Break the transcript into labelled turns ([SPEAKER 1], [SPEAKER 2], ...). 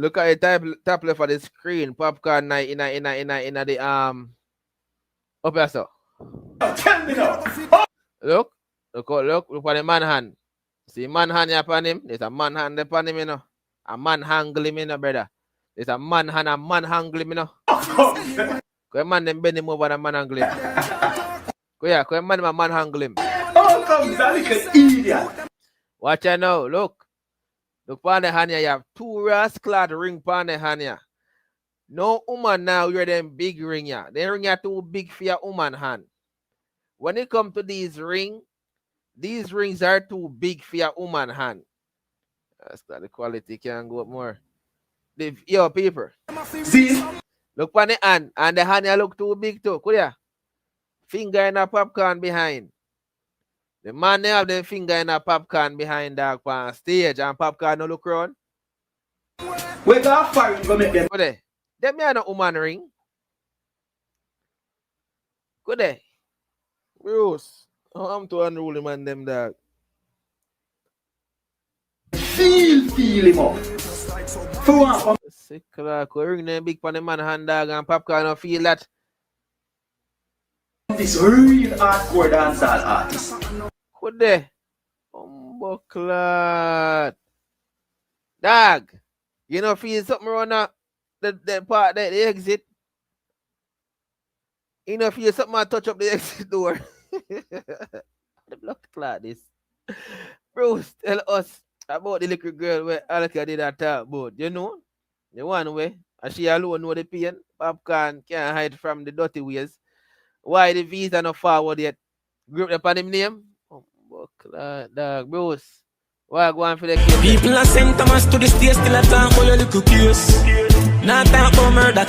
[SPEAKER 1] Look at the top left of the screen. Popcorn night in the up here, so.
[SPEAKER 2] Tell me now.
[SPEAKER 1] Look on the man hand. See man hand here upon him. There's a man hand upon him, you know. A man hangle him, you know, brother. There's a man hand, a man hangle him, you know. Go man them bend him over and man hangle him. Go man hangle him.
[SPEAKER 2] Oh, come, that little idiot.
[SPEAKER 1] Watch out now, look. Look on the hand here, you have two rascal ring on the hand here. No woman now, you're them big ring here. They ring are too big for your woman hand. When it comes to these rings are too big for your woman hand. That's not the quality can go up more. Yo, people.
[SPEAKER 2] See?
[SPEAKER 1] Look on the hand, and the hand here look too big too. Could ya? Finger in a popcorn behind. The man they have the finger in a popcorn behind dog on stage, and popcorn no look around.
[SPEAKER 2] We got fire to make them.
[SPEAKER 1] Good day. Them me no woman ring. Good day. Bruce. I'm to unruly man them dog.
[SPEAKER 2] Feel him up. For one.
[SPEAKER 1] Sick like ring them big pan the man hand dog and popcorn no feel that.
[SPEAKER 2] This real hardcore dancehall artist.
[SPEAKER 1] Good day. Bucklat. Dog. You know feel something around the part that the exit. You know feel something touch up the exit door. The blood clot this. Bruce, tell us about the little girl where Alaka did that talk about. You know? The one way. And she alone know the pain. Popcorn can't hide from the dirty ways. Why the visa not forward yet? Group upon him name? Dog, Bruce. Why go on for the kid?
[SPEAKER 3] People are St. Thomas to the state still a talk about your little case. Not talk about murder.